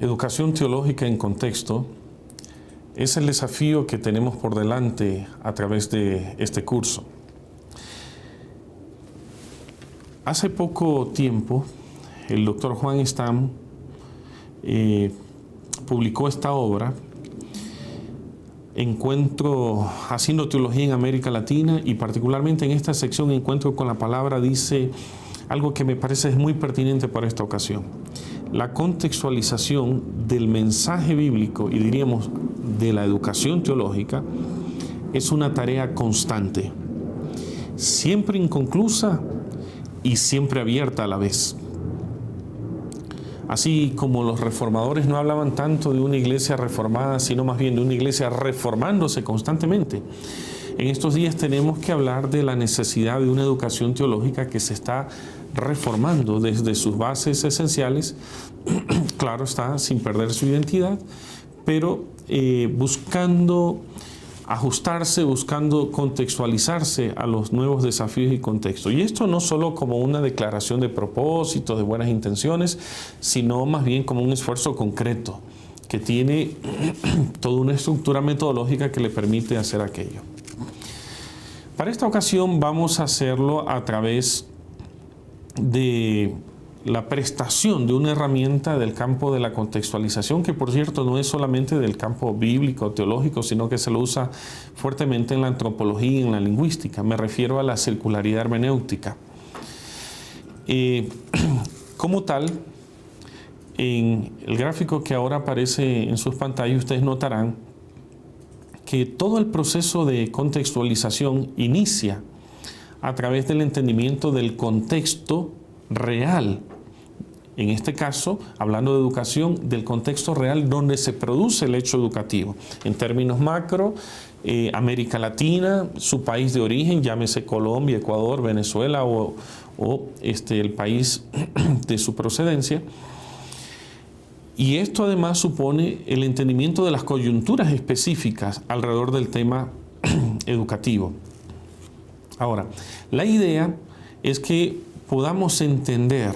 Educación teológica en contexto es el desafío que tenemos por delante a través de este curso. Hace poco tiempo, el doctor Juan Stam publicó esta obra, Encuentro haciendo teología en América Latina, y particularmente en esta sección Encuentro con la palabra dice algo que me parece muy pertinente para esta ocasión. La contextualización del mensaje bíblico y diríamos de la educación teológica es una tarea constante, siempre inconclusa y siempre abierta a la vez. Así como los reformadores no hablaban tanto de una iglesia reformada, sino más bien de una iglesia reformándose constantemente, en estos días tenemos que hablar de la necesidad de una educación teológica que se está reformando desde sus bases esenciales, claro está, sin perder su identidad, pero buscando ajustarse, buscando contextualizarse a los nuevos desafíos y contextos. Y esto no solo como una declaración de propósitos, de buenas intenciones, sino más bien como un esfuerzo concreto que tiene toda una estructura metodológica que le permite hacer aquello. Para esta ocasión vamos a hacerlo a través de la prestación de una herramienta del campo de la contextualización, que por cierto no es solamente del campo bíblico, teológico, sino que se lo usa fuertemente en la antropología y en la lingüística. Me refiero a la circularidad hermenéutica. Como tal, en el gráfico que ahora aparece en sus pantallas, ustedes notarán que todo el proceso de contextualización inicia a través del entendimiento del contexto real. En este caso, hablando de educación, del contexto real donde se produce el hecho educativo. En términos macro, América Latina, su país de origen, llámese Colombia, Ecuador, Venezuela o el país de su procedencia. Y esto además supone el entendimiento de las coyunturas específicas alrededor del tema educativo. Ahora, la idea es que podamos entender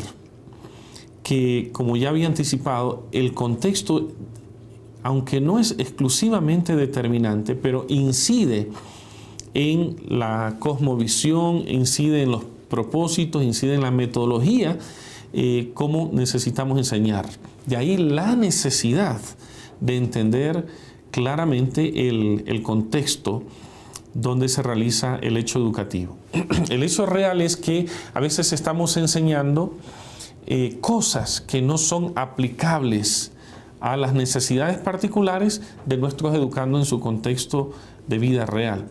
que, como ya había anticipado, el contexto, aunque no es exclusivamente determinante, pero incide en la cosmovisión, incide en los propósitos, incide en la metodología, cómo necesitamos enseñar. De ahí la necesidad de entender claramente el contexto donde se realiza el hecho educativo. El hecho real es que a veces estamos enseñando cosas que no son aplicables a las necesidades particulares de nuestros educandos en su contexto de vida real.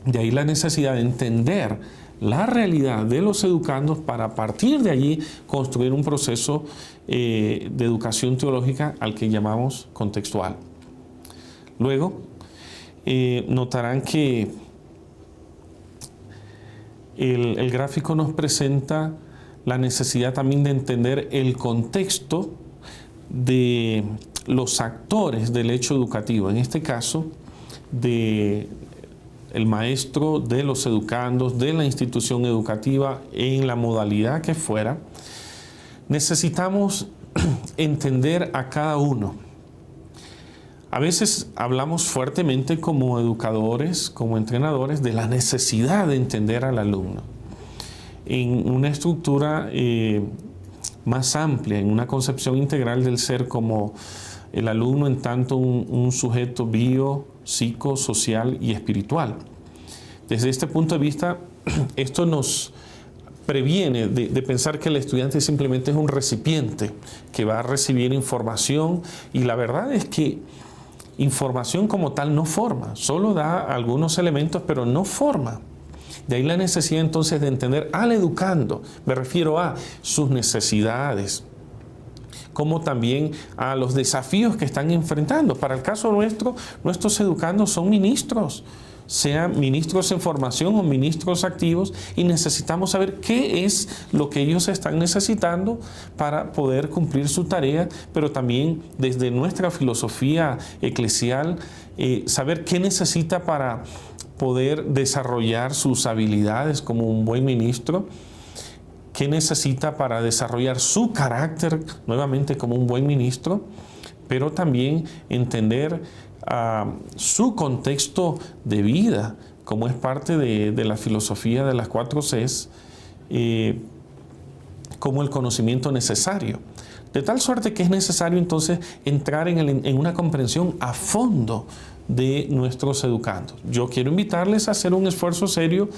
De ahí la necesidad de entender la realidad de los educandos para a partir de allí construir un proceso de educación teológica al que llamamos contextual. Luego, notarán que el gráfico nos presenta la necesidad también de entender el contexto de los actores del hecho educativo, en este caso de el maestro, de los educandos, de la institución educativa, en la modalidad que fuera. Necesitamos entender a cada uno. A veces hablamos fuertemente como educadores, como entrenadores, de la necesidad de entender al alumno en una estructura más amplia, en una concepción integral del ser como el alumno en tanto un sujeto bio, psico, social y espiritual. Desde este punto de vista, esto nos previene de pensar que el estudiante simplemente es un recipiente que va a recibir información, y la verdad es que información como tal no forma, solo da algunos elementos pero no forma. De ahí la necesidad entonces de entender al educando, me refiero a sus necesidades, como también a los desafíos que están enfrentando. Para el caso nuestro, nuestros educandos son ministros, sean ministros en formación o ministros activos, y necesitamos saber qué es lo que ellos están necesitando para poder cumplir su tarea, pero también desde nuestra filosofía eclesial, saber qué necesita para poder desarrollar sus habilidades como un buen ministro, qué necesita para desarrollar su carácter nuevamente como un buen ministro, pero también entender su contexto de vida, como es parte de la filosofía de las 4 Cs, como el conocimiento necesario. De tal suerte que es necesario entonces entrar en una comprensión a fondo de nuestros educandos. Yo quiero invitarles a hacer un esfuerzo serio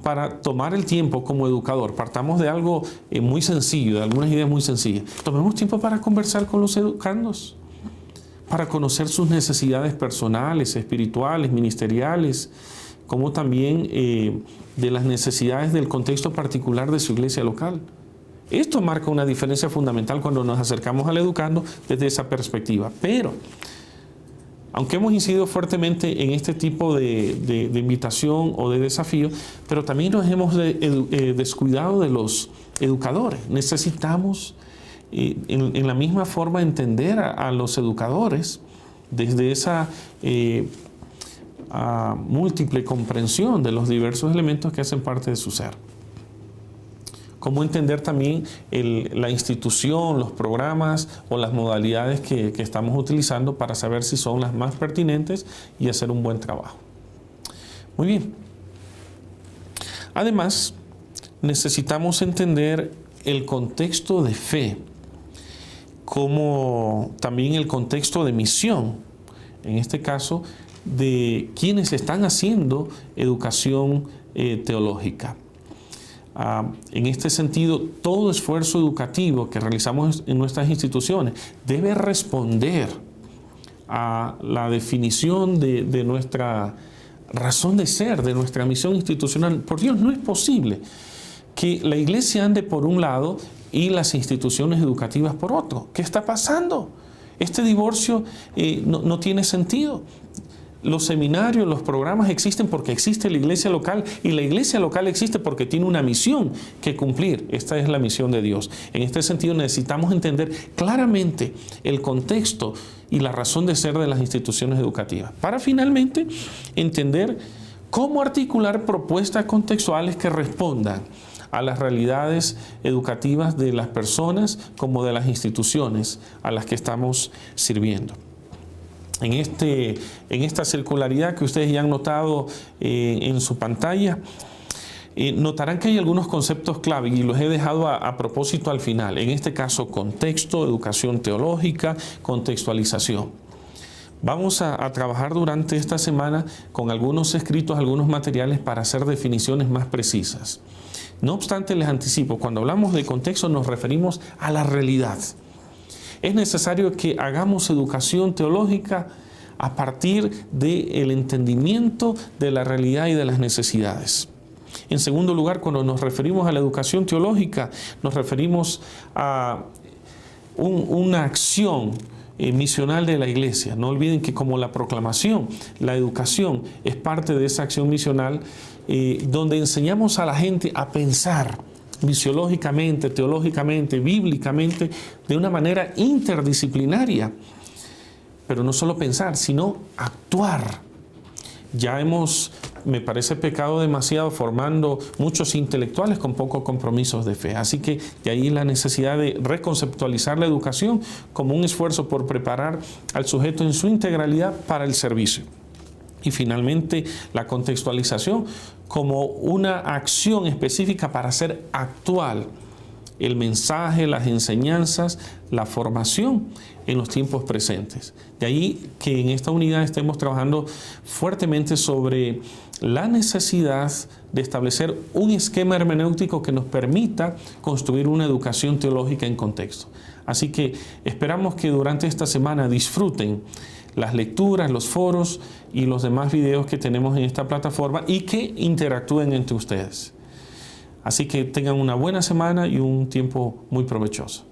para tomar el tiempo como educador. Partamos de algo muy sencillo, de algunas ideas muy sencillas. Tomemos tiempo para conversar con los educandos, para conocer sus necesidades personales, espirituales, ministeriales, como también de las necesidades del contexto particular de su iglesia local. Esto marca una diferencia fundamental cuando nos acercamos al educando desde esa perspectiva. Pero, aunque hemos incidido fuertemente en este tipo de invitación o de desafío, pero también nos hemos descuidado de los educadores. Necesitamos, en la misma forma, entender a los educadores desde esa múltiple comprensión de los diversos elementos que hacen parte de su ser. Cómo entender también la institución, los programas o las modalidades que estamos utilizando para saber si son las más pertinentes y hacer un buen trabajo. Muy bien. Además, necesitamos entender el contexto de fe, como también el contexto de misión, en este caso, de quienes están haciendo educación teológica. En este sentido, todo esfuerzo educativo que realizamos en nuestras instituciones debe responder a la definición de nuestra razón de ser, de nuestra misión institucional. Por Dios, no es posible que la iglesia ande por un lado y las instituciones educativas por otro. ¿Qué está pasando? Este divorcio no tiene sentido. Los seminarios, los programas existen porque existe la iglesia local, y la iglesia local existe porque tiene una misión que cumplir. Esta es la misión de Dios. En este sentido necesitamos entender claramente el contexto y la razón de ser de las instituciones educativas, para finalmente entender cómo articular propuestas contextuales que respondan a las realidades educativas de las personas como de las instituciones a las que estamos sirviendo. En esta circularidad que ustedes ya han notado en su pantalla, notarán que hay algunos conceptos clave y los he dejado a propósito al final. En este caso, contexto, educación teológica, contextualización. Vamos a trabajar durante esta semana con algunos escritos, algunos materiales para hacer definiciones más precisas. No obstante, les anticipo, cuando hablamos de contexto nos referimos a la realidad. Es necesario que hagamos educación teológica a partir del entendimiento de la realidad y de las necesidades. En segundo lugar, cuando nos referimos a la educación teológica, nos referimos a una acción misional de la iglesia. No olviden que como la proclamación, la educación es parte de esa acción misional, donde enseñamos a la gente a pensar misiológicamente, teológicamente, bíblicamente, de una manera interdisciplinaria. Pero no solo pensar, sino actuar. Ya hemos, me parece, pecado demasiado formando muchos intelectuales con pocos compromisos de fe. Así que de ahí la necesidad de reconceptualizar la educación como un esfuerzo por preparar al sujeto en su integralidad para el servicio. Y finalmente, la contextualización como una acción específica para hacer actual el mensaje, las enseñanzas, la formación en los tiempos presentes. De ahí que en esta unidad estemos trabajando fuertemente sobre la necesidad de establecer un esquema hermenéutico que nos permita construir una educación teológica en contexto. Así que esperamos que durante esta semana disfruten las lecturas, los foros y los demás videos que tenemos en esta plataforma y que interactúen entre ustedes. Así que tengan una buena semana y un tiempo muy provechoso.